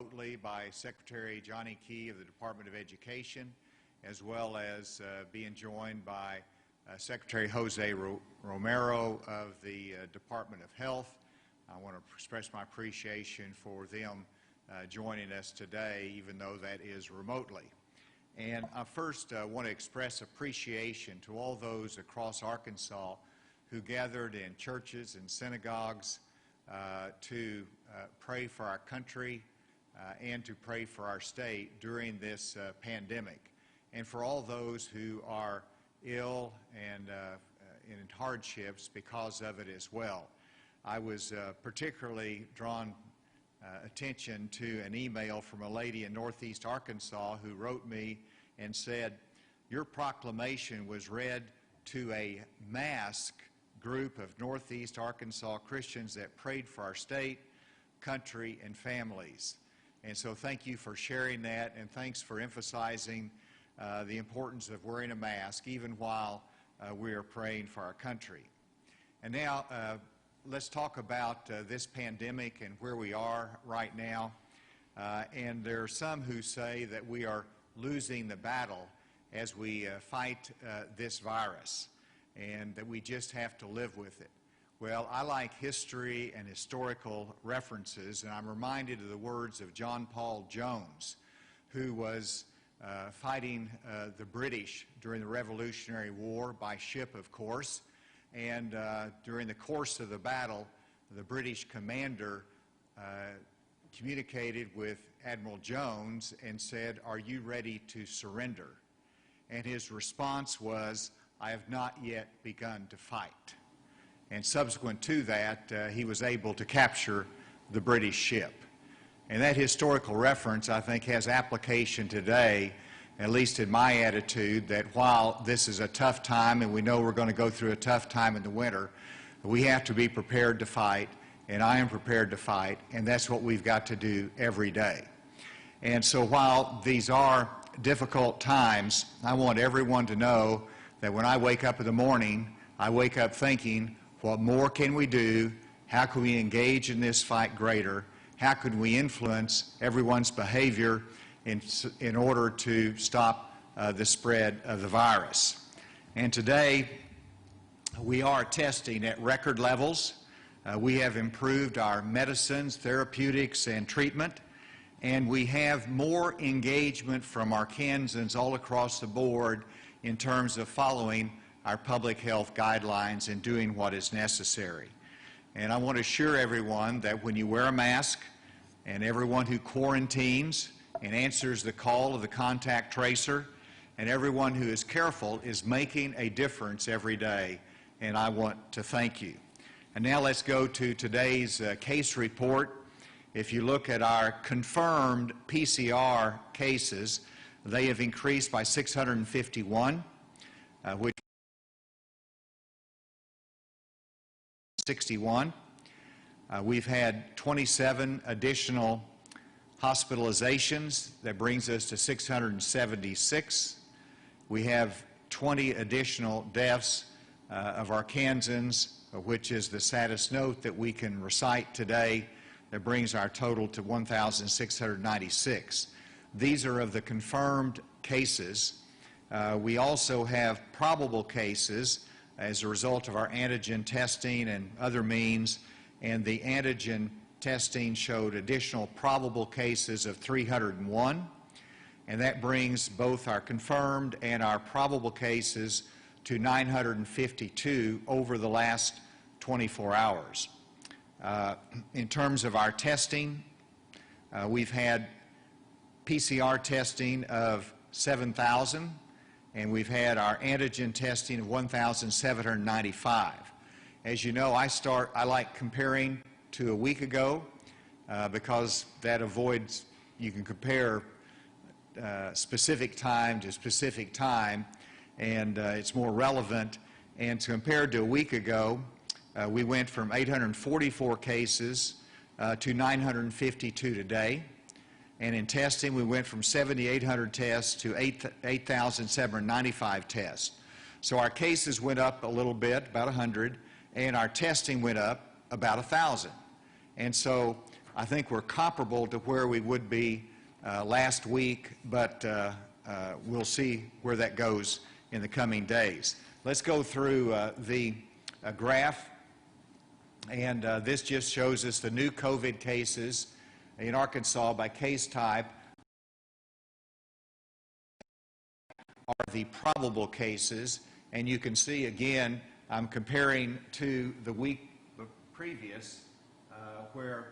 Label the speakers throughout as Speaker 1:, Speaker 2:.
Speaker 1: remotely by Secretary Johnny Key of the Department of Education, as well as being joined by Secretary Jose Romero of the Department of Health. I want to express my appreciation for them joining us today, even though that is remotely. And I first want to express appreciation to all those across Arkansas who gathered in churches and synagogues to pray for our country and to pray for our state during this pandemic, and for all those who are ill and in hardships because of it as well. I was particularly drawn attention to an email from a lady in Northeast Arkansas who wrote me and said, "Your proclamation was read to a masked group of Northeast Arkansas Christians that prayed for our state, country, and families." And so thank you for sharing that, and thanks for emphasizing the importance of wearing a mask even while we are praying for our country. And now let's talk about this pandemic and where we are right now. And there are some who say that we are losing the battle as we fight this virus, and that we just have to live with it. Well, I like history and historical references, and I'm reminded of the words of John Paul Jones, who was fighting the British during the Revolutionary War by ship, of course. And during the course of the battle, the British commander communicated with Admiral Jones and said, "Are you ready to surrender?" And his response was, "I have not yet begun to fight." And subsequent to that, he was able to capture the British ship. And that historical reference, I think, has application today, at least in my attitude, that while this is a tough time, and we know we're going to go through a tough time in the winter, we have to be prepared to fight, and I am prepared to fight, and that's what we've got to do every day. And so while these are difficult times, I want everyone to know that when I wake up in the morning, I wake up thinking, what more can we do? How can we engage in this fight greater? How can we influence everyone's behavior in order to stop the spread of the virus? And today, we are testing at record levels. We have improved our medicines, therapeutics, and treatment, and we have more engagement from Arkansans all across the board in terms of following our public health guidelines and doing what is necessary. And I want to assure everyone that when you wear a mask, and everyone who quarantines and answers the call of the contact tracer, and everyone who is careful is making a difference every day, and I want to thank you. And now let's go to today's case report. If you look at our confirmed PCR cases, they have increased by 651, which 61. We've had 27 additional hospitalizations. That brings us to 676. We have 20 additional deaths of Arkansans, which is the saddest note that we can recite today. That brings our total to 1,696. These are of the confirmed cases. We also have probable cases as a result of our antigen testing and other means, and the antigen testing showed additional probable cases of 301, and that brings both our confirmed and our probable cases to 952 over the last 24 hours. In terms of our testing, we've had PCR testing of 7,000, and we've had our antigen testing of 1,795. As you know, I like comparing to a week ago because that avoids, you can compare specific time to specific time, and it's more relevant. And compared to a week ago, we went from 844 cases to 952 today. And in testing, we went from 7,800 tests to 8,795 tests. So our cases went up a little bit, about 100, and our testing went up about 1,000. And so I think we're comparable to where we would be last week, but we'll see where that goes in the coming days. Let's go through the graph, and this just shows us the new COVID cases in Arkansas by case type are the probable cases, and you can see again I'm comparing to the week previous where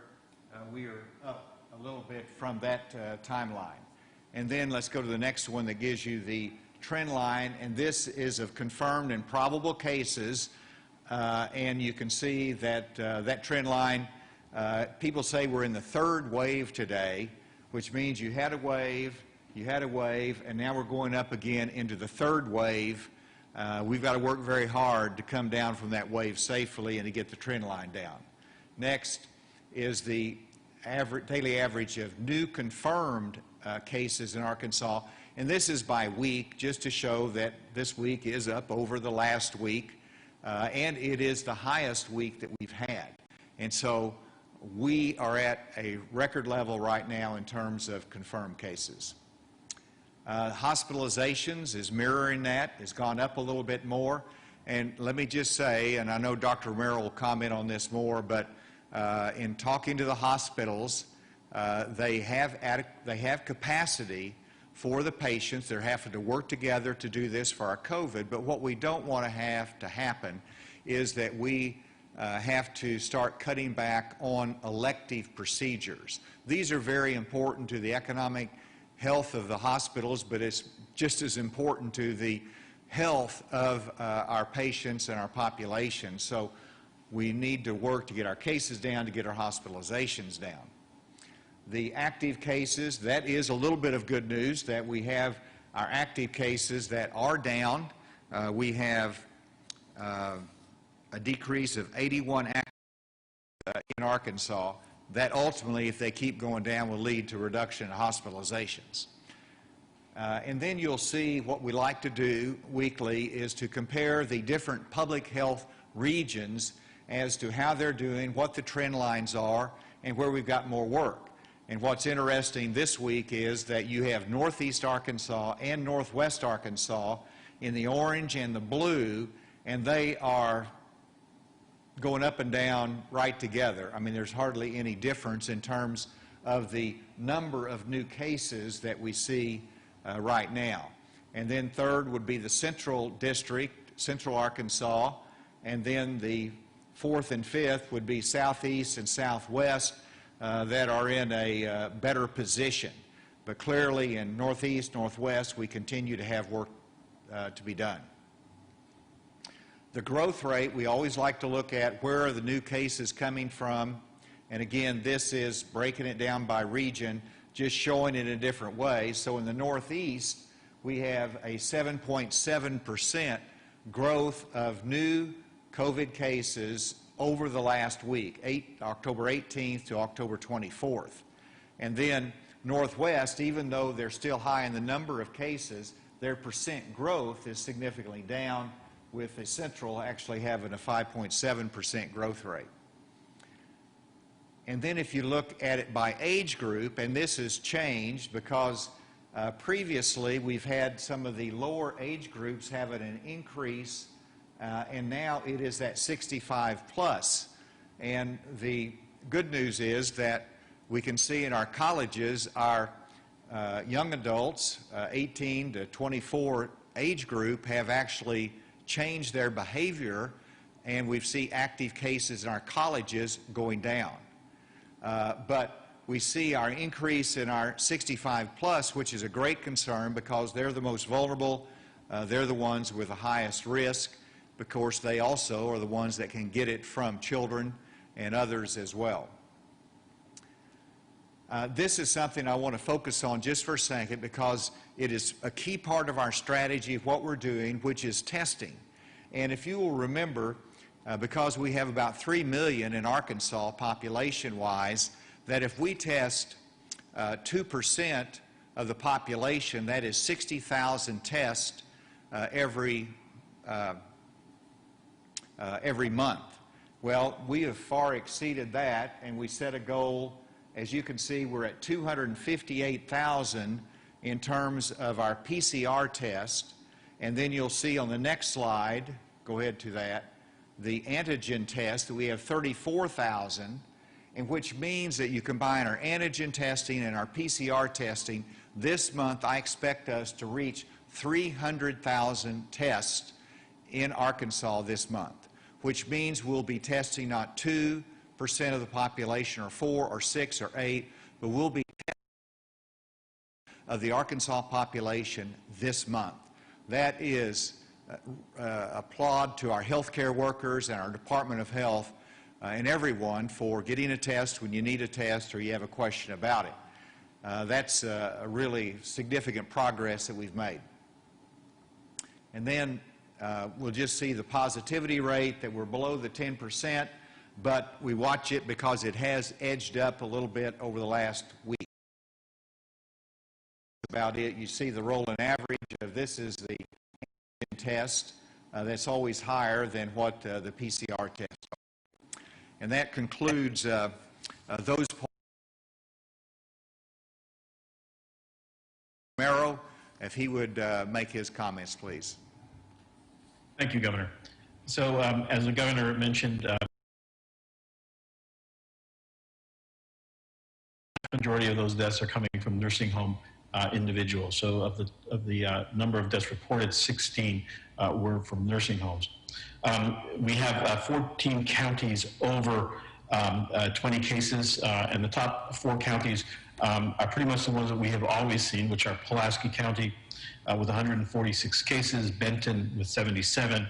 Speaker 1: we are up a little bit from that timeline. And then let's go to the next one that gives you the trend line, and this is of confirmed and probable cases, and you can see that that trend line, people say we're in the third wave today, which means you had a wave, and now we're going up again into the third wave. We've got to work very hard to come down from that wave safely and to get the trend line down. Next is the daily average of new confirmed cases in Arkansas, and this is by week, just to show that this week is up over the last week, and it is the highest week that we've had. And so we are at a record level right now in terms of confirmed cases. Hospitalizations is mirroring that, has gone up a little bit more. And let me just say, and I know Dr. Romero will comment on this more, but in talking to the hospitals, they have capacity for the patients. They're having to work together to do this for our COVID, but what we don't want to have to happen is that we have to start cutting back on elective procedures. These are very important to the economic health of the hospitals, but it's just as important to the health of our patients and our population. So we need to work to get our cases down, to get our hospitalizations down. The active cases, that is a little bit of good news, that we have our active cases that are down. We have a decrease of 81 active in Arkansas. That ultimately, if they keep going down, will lead to reduction in hospitalizations. And then you'll see what we like to do weekly is to compare the different public health regions as to how they're doing, what the trend lines are, and where we've got more work. And what's interesting this week is that you have Northeast Arkansas and Northwest Arkansas in the orange and the blue, and they are going up and down right together. I mean, there's hardly any difference in terms of the number of new cases that we see right now. And then third would be the Central District, Central Arkansas, and then the fourth and fifth would be Southeast and Southwest that are in a better position. But clearly in Northeast, Northwest, we continue to have work to be done. The growth rate, we always like to look at where are the new cases coming from. And again, this is breaking it down by region, just showing it in a different way. So in the Northeast, we have a 7.7% growth of new COVID cases over the last week, October 18th to October 24th. And then Northwest, even though they're still high in the number of cases, their percent growth is significantly down, with the Central actually having a 5.7% growth rate. And then if you look at it by age group, and this has changed because previously we've had some of the lower age groups having an increase, and now it is that 65 plus. And the good news is that we can see in our colleges, our young adults, 18 to 24 age group, have actually changed their behavior, and we see active cases in our colleges going down. But we see our increase in our 65 plus, which is a great concern because they're the most vulnerable, they're the ones with the highest risk. Of course, they also are the ones that can get it from children and others as well. This is something I want to focus on just for a second because it is a key part of our strategy of what we're doing, which is testing. And if you will remember, because we have about 3 million in Arkansas population-wise, that if we test 2% of the population, that is 60,000 tests every month. Well, we have far exceeded that, and we set a goal As you can see, we're at 258,000 in terms of our PCR test. And then you'll see on the next slide, go ahead to that, the antigen test, that we have 34,000, and which means that you combine our antigen testing and our PCR testing. This month, I expect us to reach 300,000 tests in Arkansas this month, which means we'll be testing not 2% of the population or 4 or 6 or 8, but we'll be testing of the Arkansas population this month. That is applaud to our healthcare workers and our Department of Health and everyone for getting a test when you need a test or you have a question about it. That's a really significant progress that we've made. And then we'll just see the positivity rate, that we're below the 10%, but we watch it because it has edged up a little bit over the last week. About it, you see the rolling average of this is the test that's always higher than what the PCR test are. And that concludes those points. Romero, if he would make his comments, please.
Speaker 2: Thank you, Governor. So as the Governor mentioned, the majority of those deaths are coming from nursing home individuals. So of the number of deaths reported, 16 were from nursing homes. We have 14 counties over 20 cases, and the top 4 counties are pretty much the ones that we have always seen, which are Pulaski County with 146 cases, Benton with 77,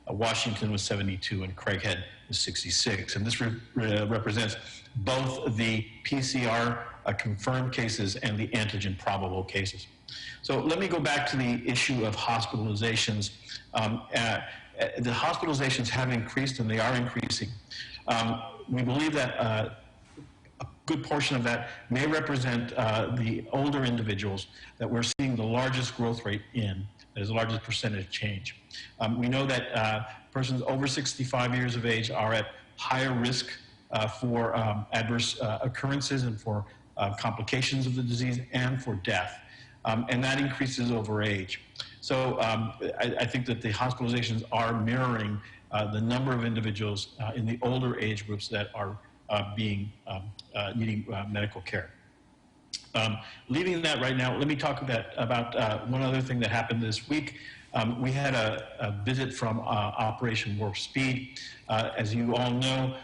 Speaker 2: Washington with 72, and Craighead with 66. And this represents both the PCR confirmed cases and the antigen probable cases. So let me go back to the issue of hospitalizations. The hospitalizations have increased, and they are increasing. We believe that a good portion of that may represent the older individuals that we're seeing the largest growth rate in, that is the largest percentage change. We know that persons over 65 years of age are at higher risk for adverse occurrences and for complications of the disease and for death. And that increases over age. So I think that the hospitalizations are mirroring the number of individuals in the older age groups that are needing medical care. Leaving that right now, let me talk about one other thing that happened this week. We had a visit from Operation Warp Speed. As you all know,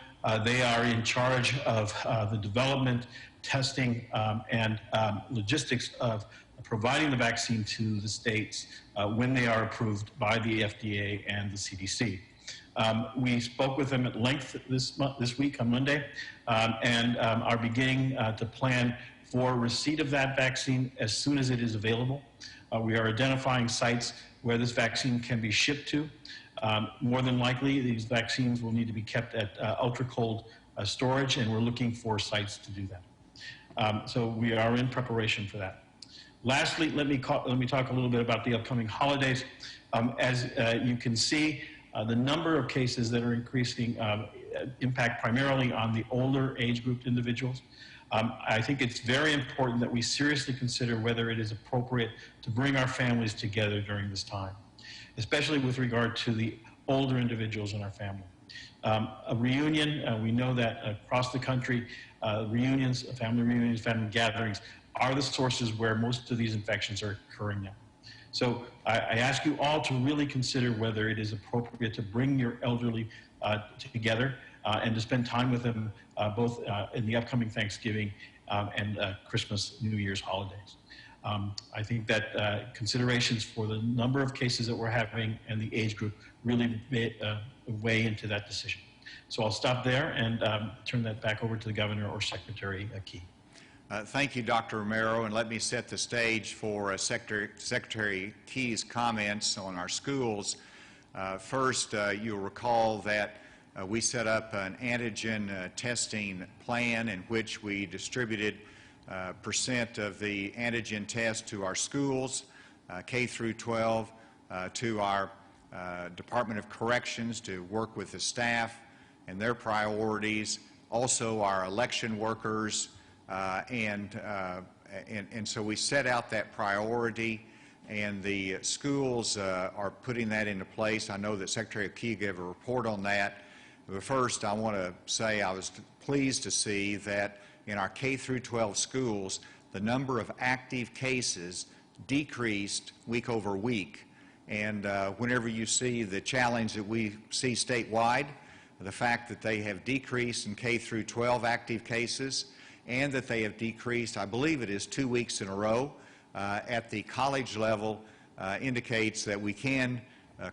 Speaker 2: they are in charge of the development, testing, and logistics of providing the vaccine to the states when they are approved by the FDA and the CDC. We spoke with them at length this week on Monday and are beginning to plan for receipt of that vaccine as soon as it is available. We are identifying sites where this vaccine can be shipped to. More than likely, these vaccines will need to be kept at ultra-cold storage, and we're looking for sites to do that. So we are in preparation for that. Lastly, let me talk a little bit about the upcoming holidays. As you can see, the number of cases that are increasing impact primarily on the older age group individuals. I think it's very important that we seriously consider whether it is appropriate to bring our families together during this time, especially with regard to the older individuals in our family. A reunion, we know that across the country, reunions, family gatherings are the sources where most of these infections are occurring now. So I ask you all to really consider whether it is appropriate to bring your elderly together and to spend time with them both in the upcoming Thanksgiving and Christmas, New Year's holidays. I think that considerations for the number of cases that we're having and the age group really weigh into that decision. So I'll stop there and turn that back over to the Governor or Secretary Key.
Speaker 1: Thank you, Dr. Romero, and let me set the stage for Secretary Key's comments on our schools. First, you'll recall that we set up an antigen testing plan in which we distributed percent of the antigen test to our schools, K through 12, to our Department of Corrections to work with the staff and their priorities, also our election workers, And so we set out that priority, and the schools are putting that into place. I know that Secretary Key gave a report on that. But first, I want to say I was pleased to see that in our K through 12 schools, the number of active cases decreased week over week. And whenever you see the challenge that we see statewide, the fact that they have decreased in K through 12 active cases, and that they have decreased, I believe it is 2 weeks in a row, at the college level, indicates that we can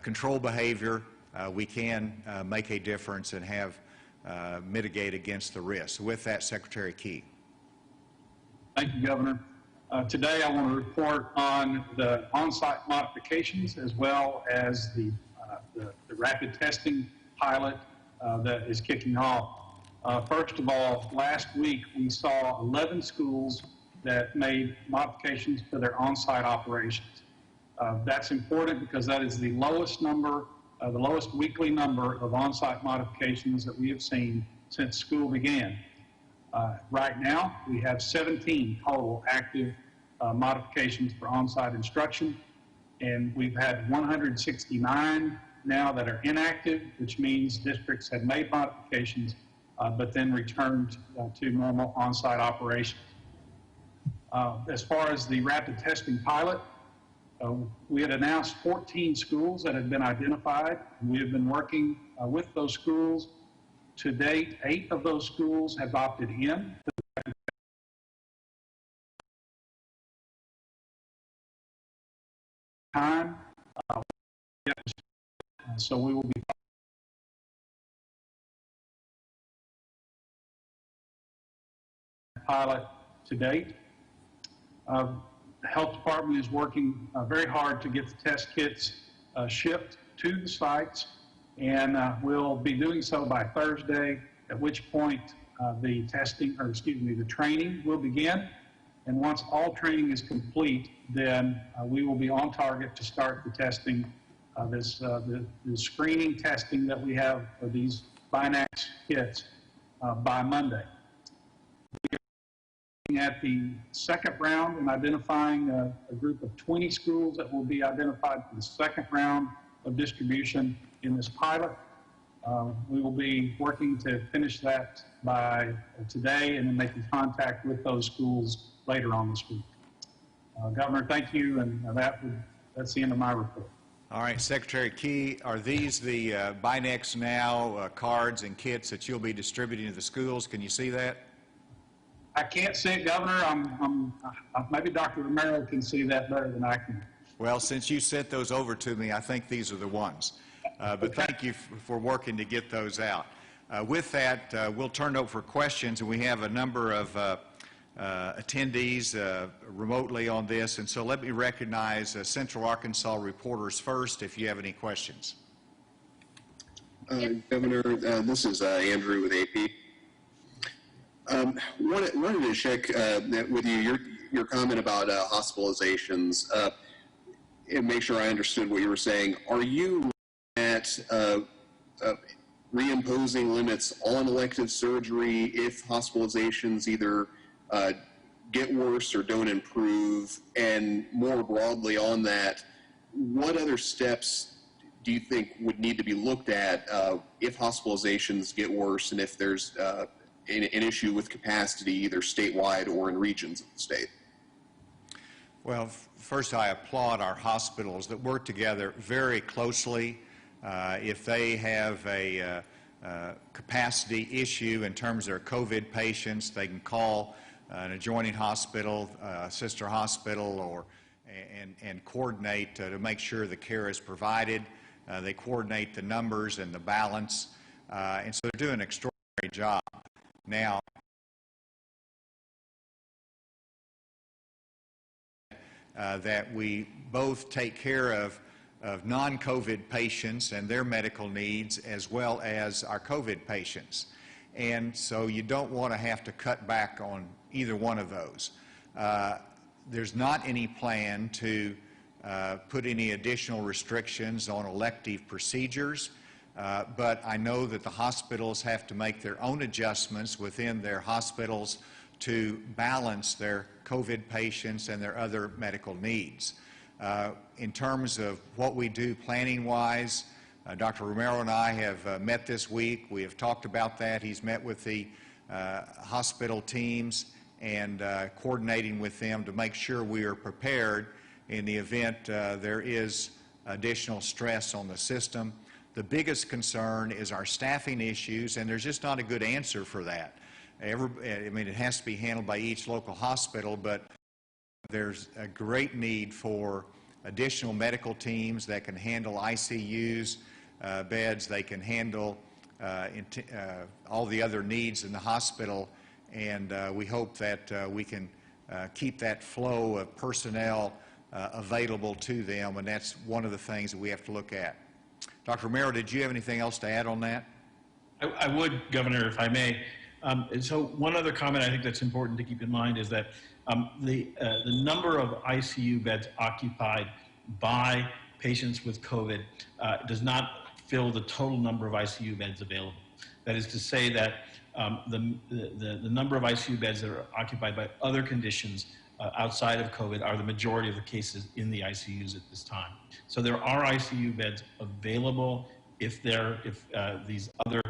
Speaker 1: control behavior, we can make a difference and have mitigate against the risk. So with that, Secretary Key.
Speaker 3: Thank you, Governor. Today I want to report on the on-site modifications as well as the rapid testing pilot that is kicking off. First of all, last week we saw 11 schools that made modifications to their on-site operations. That's important because that is the lowest number, the lowest weekly number of on-site modifications that we have seen since school began. Right now, we have 17 total active modifications for on-site instruction, and we've had 169 now that are inactive, which means districts have made modifications but then returned to normal on-site operations. As far as the rapid testing pilot, we had announced 14 schools that had been identified. We have been working with those schools. To date, 8 of those schools have opted in. So we will be pilot to date. The health department is working very hard to get the test kits shipped to the sites, and we'll be doing so by Thursday, at which point the training will begin. And once all training is complete, then we will be on target to start the testing, the screening testing that we have for these Binax kits by Monday. We are looking at the second round and identifying a group of 20 schools that will be identified for the second round of distribution in this pilot. We will be working to finish that by today and then making contact with those schools later on this week. Governor, thank you, and that's the end of my report.
Speaker 1: All right, Secretary Key, are these the Binax Now cards and kits that you'll be distributing to the schools? Can you see that?
Speaker 3: I can't see it, Governor. Maybe Dr. Romero can see that better than I can.
Speaker 1: Well, since you sent those over to me, I think these are the ones. But thank you for working to get those out. With that, we'll turn it over for questions, and we have a number of attendees remotely on this. And so let me recognize Central Arkansas reporters first if you have any questions.
Speaker 4: Governor, this is Andrew with AP. Wanted to check with you your comment about hospitalizations and make sure I understood what you were saying. Are you at reimposing limits on elective surgery if hospitalizations either get worse or don't improve? And more broadly on that, what other steps do you think would need to be looked at if hospitalizations get worse and if there's an issue with capacity either statewide or in regions of the state?
Speaker 1: Well, first I applaud our hospitals that work together very closely. If they have a capacity issue in terms of their COVID patients, they can call an adjoining hospital, sister hospital, and coordinate to make sure the care is provided. They coordinate the numbers and the balance, and so they're doing an extraordinary job. Now, that we both take care of non-COVID patients and their medical needs as well as our COVID patients. And so you don't want to have to cut back on either one of those. There's not any plan to put any additional restrictions on elective procedures, but I know that the hospitals have to make their own adjustments within their hospitals to balance their COVID patients and their other medical needs. In terms of what we do planning-wise, Dr. Romero and I have met this week. We have talked about that. He's met with the hospital teams and coordinating with them to make sure we are prepared in the event there is additional stress on the system. The biggest concern is our staffing issues, and there's just not a good answer for that. I mean, it has to be handled by each local hospital, but there's a great need for additional medical teams that can handle ICUs, beds, they can handle all the other needs in the hospital, and we hope that we can keep that flow of personnel available to them, and that's one of the things that we have to look at. Dr. Romero, did you have anything else to add on that?
Speaker 2: I would, Governor, if I may. So one other comment I think that's important to keep in mind is that the number of ICU beds occupied by patients with COVID does not fill the total number of ICU beds available. That is to say that the number of ICU beds that are occupied by other conditions outside of COVID are the majority of the cases in the ICUs at this time. So there are ICU beds available if these other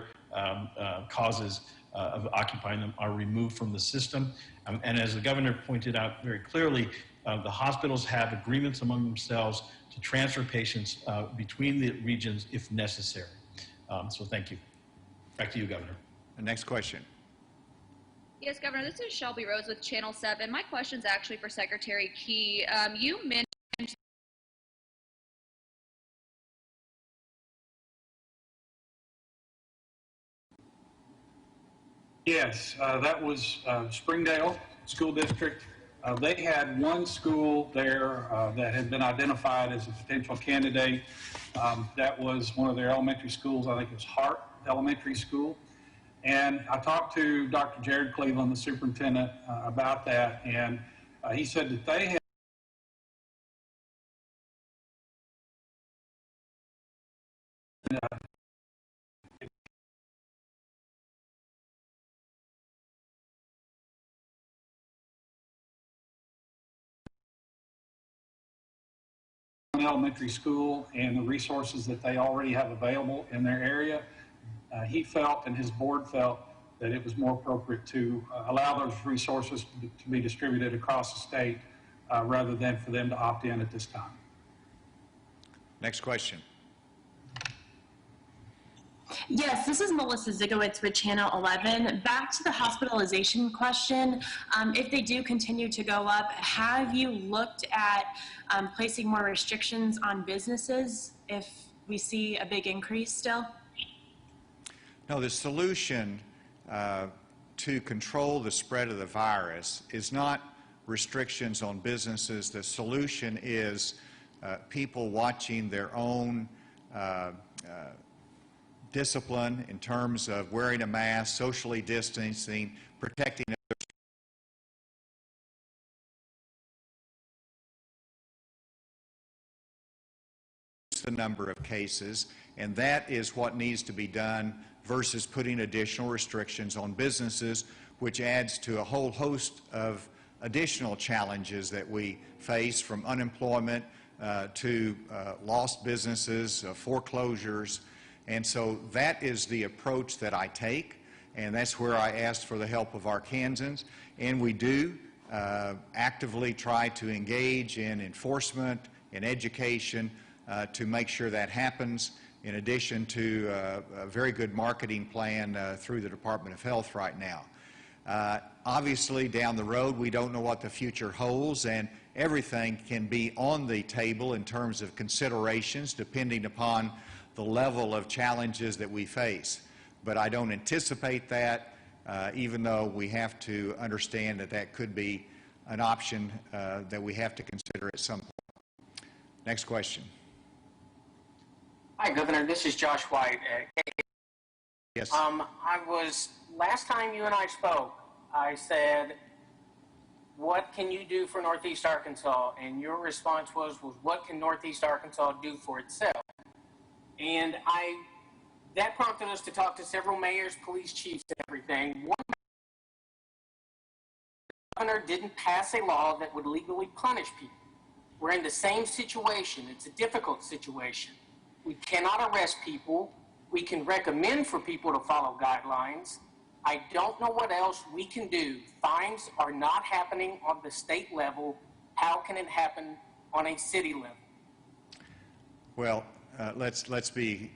Speaker 2: causes of occupying them are removed from the system. And as the governor pointed out very clearly, the hospitals have agreements among themselves to transfer patients between the regions if necessary. So thank you. Back to you, Governor.
Speaker 1: The next question.
Speaker 5: Yes, Governor, this is Shelby Rose with Channel 7. My question is actually for Secretary Key. You mentioned
Speaker 3: Yes, that was Springdale School District. They had one school there that had been identified as a potential candidate. That was one of their elementary schools. I think it was Hart Elementary School. And I talked to Dr. Jared Cleveland, the superintendent, about that, and he said that they had elementary school and the resources that they already have available in their area. He felt and his board felt that it was more appropriate to allow those resources to be distributed across the state rather than for them to opt in at this time.
Speaker 1: Next question.
Speaker 6: Yes, this is Melissa Zigowitz with Channel 11. Back to the hospitalization question. If they do continue to go up, have you looked at placing more restrictions on businesses if we see a big increase still?
Speaker 1: No, the solution to control the spread of the virus is not restrictions on businesses. The solution is people watching their own discipline in terms of wearing a mask, socially distancing, protecting others. The number of cases, and that is what needs to be done versus putting additional restrictions on businesses, which adds to a whole host of additional challenges that we face, from unemployment to lost businesses, foreclosures. And so that is the approach that I take, and that's where I asked for the help of Arkansans. And we do actively try to engage in enforcement and education to make sure that happens, in addition to a very good marketing plan through the Department of Health right now. Obviously, down the road, we don't know what the future holds, and everything can be on the table in terms of considerations depending upon the level of challenges that we face. But I don't anticipate that, even though we have to understand that that could be an option that we have to consider at some point. Next question.
Speaker 7: Hi, Governor. This is Josh White.
Speaker 1: Yes.
Speaker 7: Last time you and I spoke, I said, what can you do for Northeast Arkansas? And your response was what can Northeast Arkansas do for itself? And that prompted us to talk to several mayors, police chiefs, and everything. One governor didn't pass a law that would legally punish people. We're in the same situation. It's a difficult situation. We cannot arrest people. We can recommend for people to follow guidelines. I don't know what else we can do. Fines are not happening on the state level. How can it happen on a city level?
Speaker 1: Well, let's be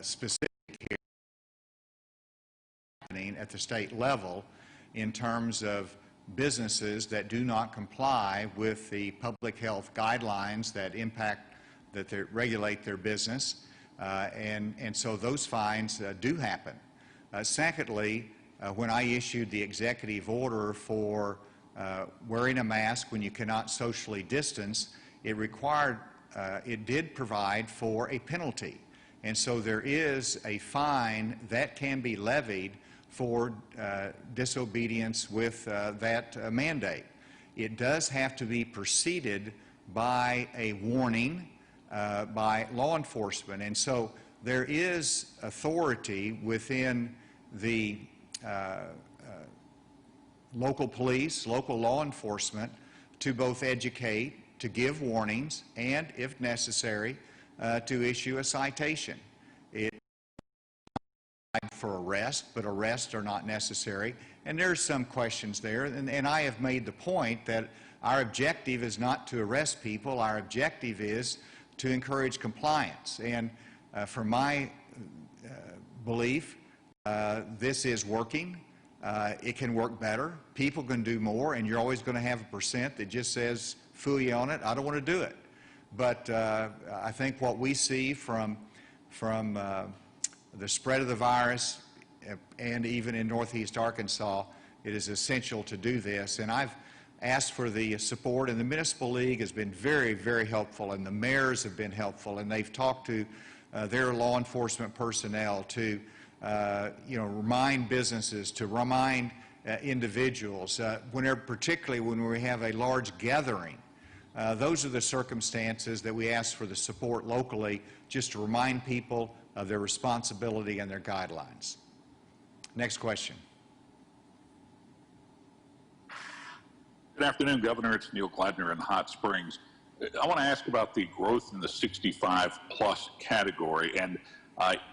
Speaker 1: specific here. Happening at the state level in terms of businesses that do not comply with the public health guidelines that regulate their business, and so those fines do happen. Secondly, when I issued the executive order for wearing a mask when you cannot socially distance, it did provide for a penalty. And so there is a fine that can be levied for disobedience with that mandate. It does have to be preceded by a warning by law enforcement. And so there is authority within the local police, local law enforcement, to both educate, to give warnings, and, if necessary, to issue a citation. It for arrest, but arrests are not necessary. And there's some questions there, and I have made the point that our objective is not to arrest people. Our objective is to encourage compliance. And from my belief, this is working. It can work better. People can do more, and you're always going to have a percent that just says, "Phooey on it, I don't want to do it." But I think what we see from the spread of the virus, and even in Northeast Arkansas, it is essential to do this. And I've asked for the support, and the Municipal League has been very, very helpful, and the mayors have been helpful, and they've talked to their law enforcement personnel to remind businesses, to remind individuals, particularly when we have a large gathering. Those are the circumstances that we ask for the support locally, just to remind people of their responsibility and their guidelines. Next question.
Speaker 8: Good afternoon, Governor. It's Neil Gladner in Hot Springs. I want to ask about the growth in the 65-plus category, and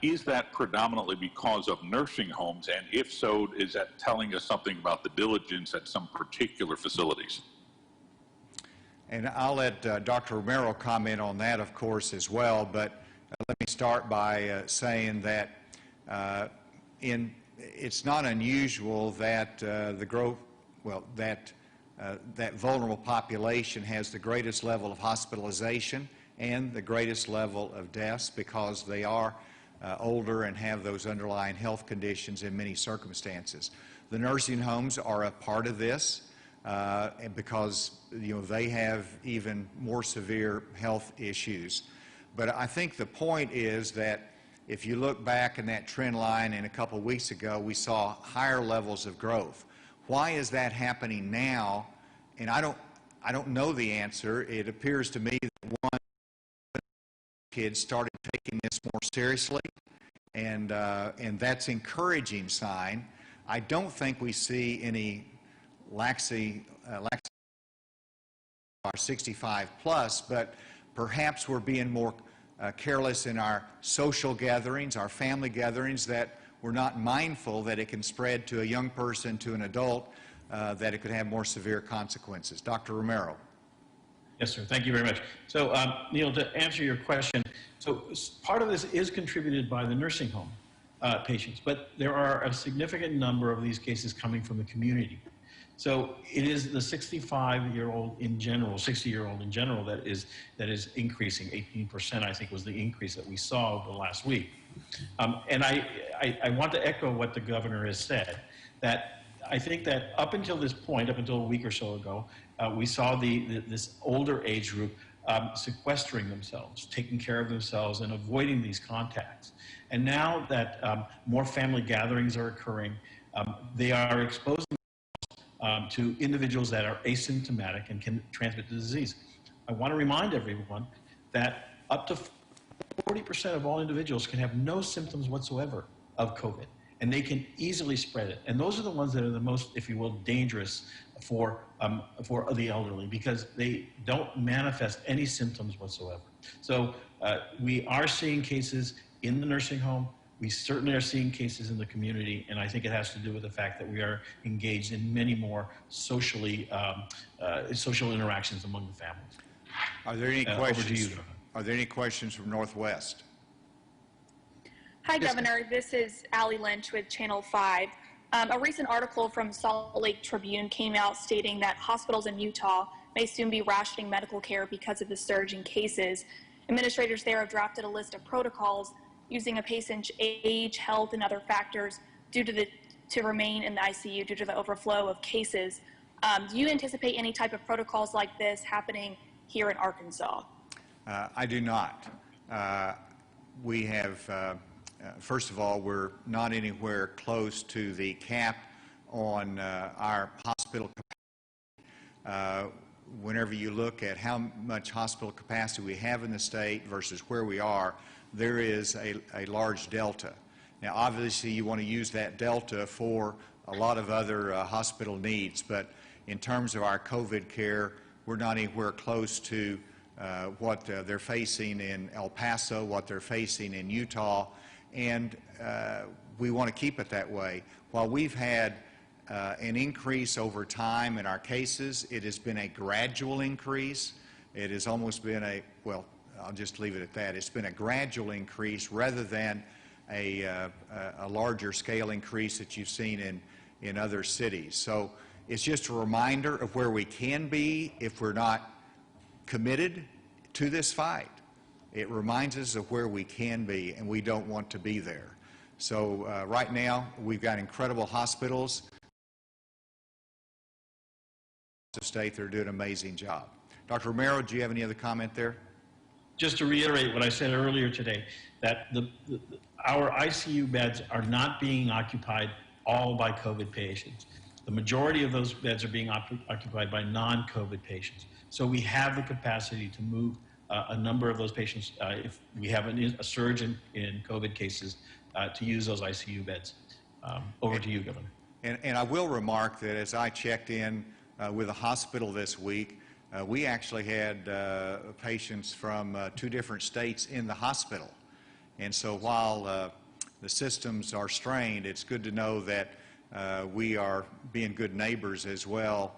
Speaker 8: is that predominantly because of nursing homes? And if so, is that telling us something about the diligence at some particular facilities?
Speaker 1: And I'll let Dr. Romero comment on that, of course, as well. But let me start by saying that it's not unusual that that vulnerable population has the greatest level of hospitalization and the greatest level of deaths, because they are older and have those underlying health conditions in many circumstances. The nursing homes are a part of this, and because they have even more severe health issues. But I think the point is that if you look back in that trend line, and a couple of weeks ago we saw higher levels of growth. Why is that happening now? And I don't know the answer. It appears to me that kids started taking this more seriously, and that's encouraging sign. I don't think we see any laxity our 65 plus, but perhaps we're being more careless in our social gatherings, our family gatherings, that we're not mindful that it can spread to a young person, to an adult, that it could have more severe consequences. Dr. Romero.
Speaker 2: Yes, sir. Thank you very much. So, Neil, to answer your question, so part of this is contributed by the nursing home patients, but there are a significant number of these cases coming from the community. So it is the 65-year-old in general, 60-year-old in general that is increasing. 18%, I think, was the increase that we saw over the last week. And I want to echo what the governor has said, that I think that up until this point, up until a week or so ago, we saw this older age group sequestering themselves, taking care of themselves, and avoiding these contacts. And now that more family gatherings are occurring, they are exposing to individuals that are asymptomatic and can transmit the disease. I want to remind everyone that up to 40% of all individuals can have no symptoms whatsoever of COVID. and they can easily spread it. And those are the ones that are the most, if you will, dangerous for the elderly, because they don't manifest any symptoms whatsoever. So we are seeing cases in the nursing home. We certainly are seeing cases in the community, and I think it has to do with the fact that we are engaged in many more social interactions among the families.
Speaker 1: Are there any questions?
Speaker 2: Over to you.
Speaker 1: Are there any questions from Northwest?
Speaker 9: Hi, Governor. This is Allie Lynch with Channel 5. A recent article from Salt Lake Tribune came out stating that hospitals in Utah may soon be rationing medical care because of the surge in cases. Administrators there have drafted a list of protocols using a patient's age, health, and other factors to remain in the ICU due to the overflow of cases. Do you anticipate any type of protocols like this happening here in Arkansas?
Speaker 1: I do not. We have, first of all, we're not anywhere close to the cap on our hospital capacity. Whenever you look at how much hospital capacity we have in the state versus where we are, there is a large delta. Now, obviously, you want to use that delta for a lot of other hospital needs, but in terms of our COVID care, we're not anywhere close to what they're facing in El Paso, what they're facing in Utah, and we want to keep it that way. While we've had an increase over time in our cases, it has been a gradual increase. It has almost been well, I'll just leave it at that. It's been a gradual increase rather than a larger scale increase that you've seen in other cities. So it's just a reminder of where we can be if we're not committed to this fight. It reminds us of where we can be, and we don't want to be there. So right now, we've got incredible hospitals in the state that are doing an amazing job. Dr. Romero, do you have any other comment there?
Speaker 2: Just to reiterate what I said earlier today, that our ICU beds are not being occupied all by COVID patients. The majority of those beds are being occupied by non-COVID patients. So we have the capacity to move a number of those patients, if we have a surge in COVID cases, to use those ICU beds. Over to you, Governor.
Speaker 1: And I will remark that as I checked in with a hospital this week, we actually had patients from 2 different states in the hospital. And so while the systems are strained, it's good to know that we are being good neighbors as well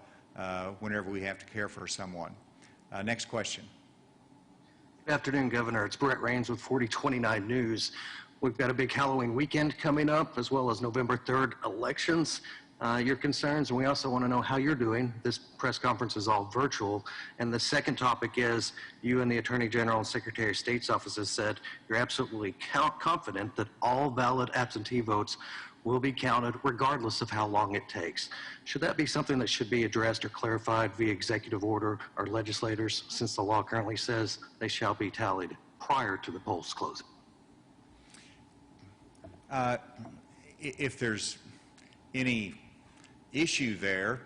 Speaker 1: whenever we have to care for someone. Next question.
Speaker 10: Good afternoon, Governor. It's Brett Rains with 4029 News. We've got a big Halloween weekend coming up, as well as November 3rd elections. Your concerns, and we also want to know how you're doing. This press conference is all virtual. And the second topic is, you and the Attorney General and Secretary of State's offices said you're absolutely confident that all valid absentee votes will be counted regardless of how long it takes. Should that be something that should be addressed or clarified via executive order or legislators, since the law currently says they shall be tallied prior to the polls closing?
Speaker 1: If there's any issue there,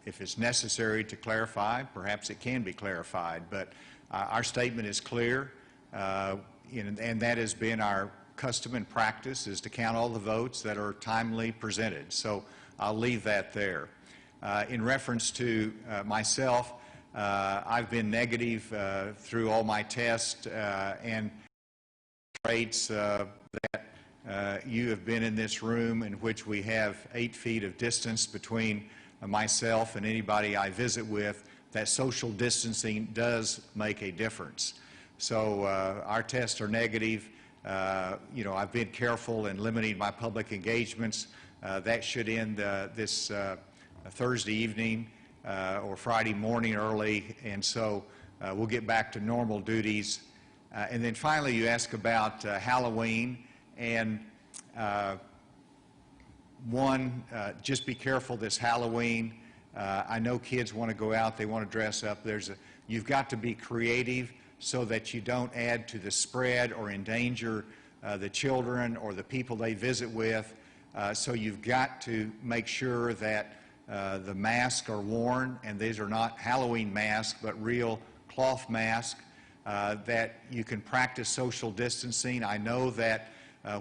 Speaker 1: if it's necessary to clarify, perhaps it can be clarified. But our statement is clear, and that has been our custom and practice, is to count all the votes that are timely presented. So I'll leave that there. In reference to myself, I've been negative through all my tests and rates that you have been in this room, in which we have 8 feet of distance between myself and anybody I visit with. That social distancing does make a difference. So our tests are negative. I've been careful in limiting my public engagements. That should end this Thursday evening or Friday morning early, and so we'll get back to normal duties. And then finally, you ask about Halloween, and just be careful this Halloween. I know kids want to go out, they want to dress up. You've got to be creative so that you don't add to the spread or endanger the children or the people they visit with. So you've got to make sure that the masks are worn, and these are not Halloween masks, but real cloth masks, that you can practice social distancing. I know that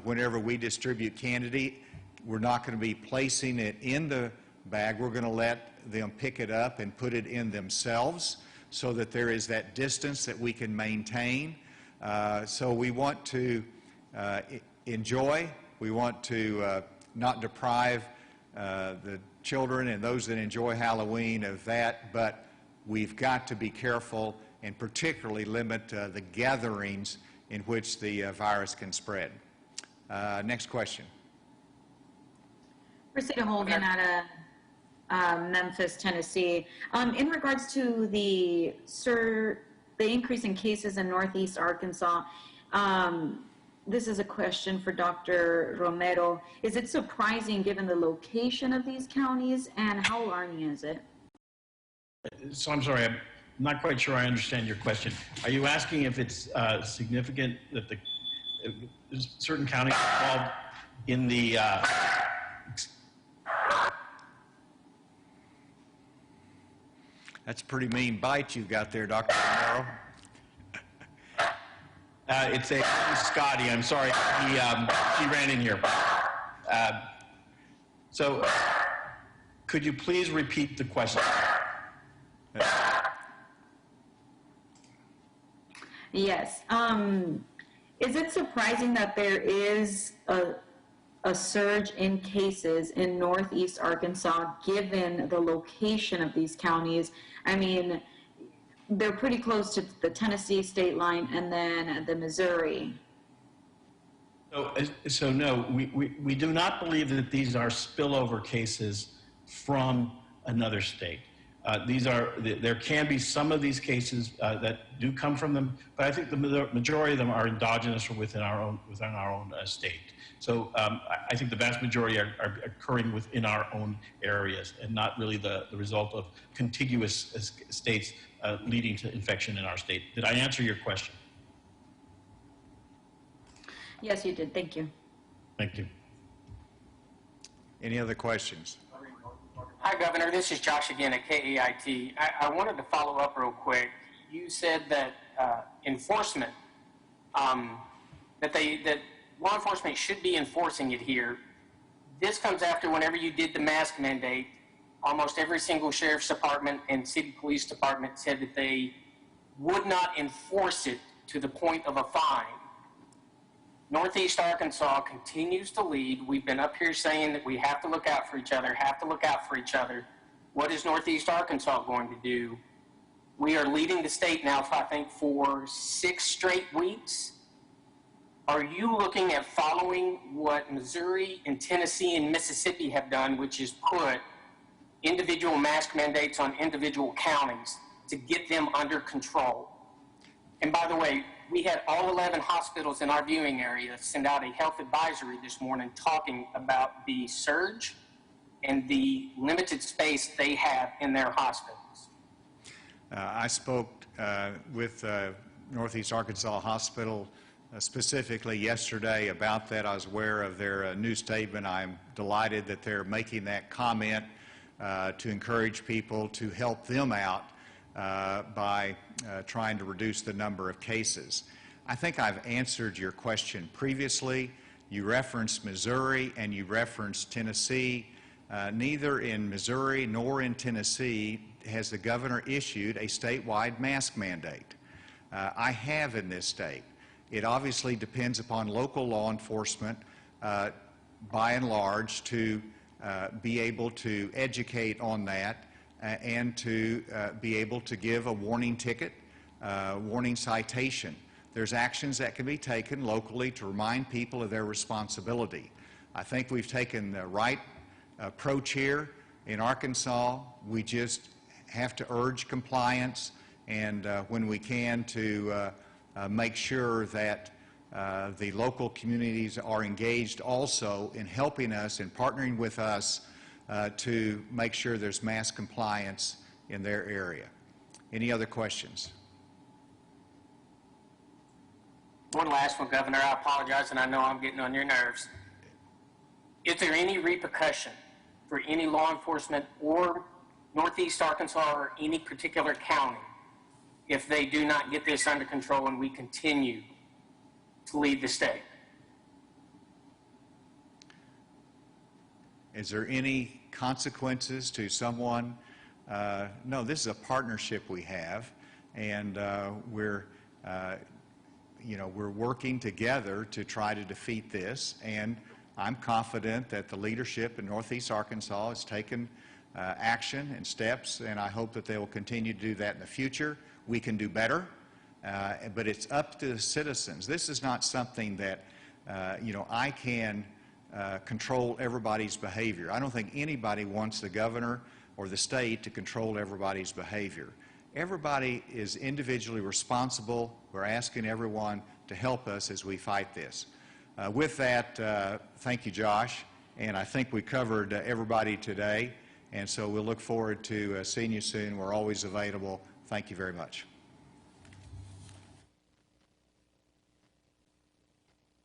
Speaker 1: whenever we distribute candy, we're not going to be placing it in the bag. We're going to let them pick it up and put it in themselves so that there is that distance that we can maintain. So we want to enjoy. We want to not deprive the children and those that enjoy Halloween of that, but we've got to be careful and particularly limit the gatherings in which the virus can spread. Next question.
Speaker 11: Rosita Holgan out of Memphis, Tennessee. In regards to the increase in cases in Northeast Arkansas, this is a question for Dr. Romero. Is it surprising given the location of these counties, and how alarming is it?
Speaker 2: So I'm sorry, I'm not quite sure I understand your question. Are you asking if it's significant that certain counties are involved in the
Speaker 1: That's a pretty mean bite you've got there, Dr. Romero.
Speaker 2: It's Scotty. I'm sorry. He ran in here. So could you please repeat the question?
Speaker 11: Yes. Is it surprising that there is a surge in cases in Northeast Arkansas given the location of these counties? I mean, they're pretty close to the Tennessee state line and then the Missouri.
Speaker 2: So no, we do not believe that these are spillover cases from another state. There can be some of these cases that do come from them, but I think the majority of them are endogenous or within our own state. So I think the vast majority are occurring within our own areas and not really the result of contiguous states leading to infection in our state. Did I answer your question?
Speaker 11: Yes, you did. Thank you.
Speaker 2: Thank you.
Speaker 1: Any other questions?
Speaker 7: Hi, Governor. This is Josh again at KEIT. I wanted to follow up real quick. You said that enforcement, that law enforcement should be enforcing it here. This comes after whenever you did the mask mandate, almost every single sheriff's department and city police department said that they would not enforce it to the point of a fine. Northeast Arkansas continues to lead. We've been up here saying that we have to look out for each other, What is Northeast Arkansas going to do? We are leading the state now, I think, for 6 straight weeks. Are you looking at following what Missouri and Tennessee and Mississippi have done, which is put individual mask mandates on individual counties to get them under control? And by the way, we had all 11 hospitals in our viewing area send out a health advisory this morning talking about the surge and the limited space they have in their hospitals.
Speaker 1: I spoke with Northeast Arkansas Hospital specifically yesterday about that. I was aware of their new statement. I'm delighted that they're making that comment to encourage people to help them out by trying to reduce the number of cases. I think I've answered your question previously. You referenced Missouri and you referenced Tennessee. Neither in Missouri nor in Tennessee has the governor issued a statewide mask mandate. I have in this state. It obviously depends upon local law enforcement by and large to be able to educate on that and to be able to give a warning ticket, warning citation. There's actions that can be taken locally to remind people of their responsibility. I think we've taken the right approach here in Arkansas. We just have to urge compliance and when we can to make sure that the local communities are engaged also in helping us and partnering with us to make sure there's mass compliance in their area. Any other questions?
Speaker 7: One last one, Governor. I apologize, and I know I'm getting on your nerves. Is there any repercussion for any law enforcement or Northeast Arkansas or any particular county if they do not get this under control and we continue to lead the state?
Speaker 1: Is there any consequences to someone? No, this is a partnership we have, and we're working together to try to defeat this, and I'm confident that the leadership in Northeast Arkansas has taken action and steps, and I hope that they will continue to do that in the future. We can do better, but it's up to the citizens. This is not something that, I can control everybody's behavior. I don't think anybody wants the governor or the state to control everybody's behavior. Everybody is individually responsible. We're asking everyone to help us as we fight this. With that, thank you, Josh, and I think we covered everybody today, and so we'll look forward to seeing you soon. We're always available. Thank you very much.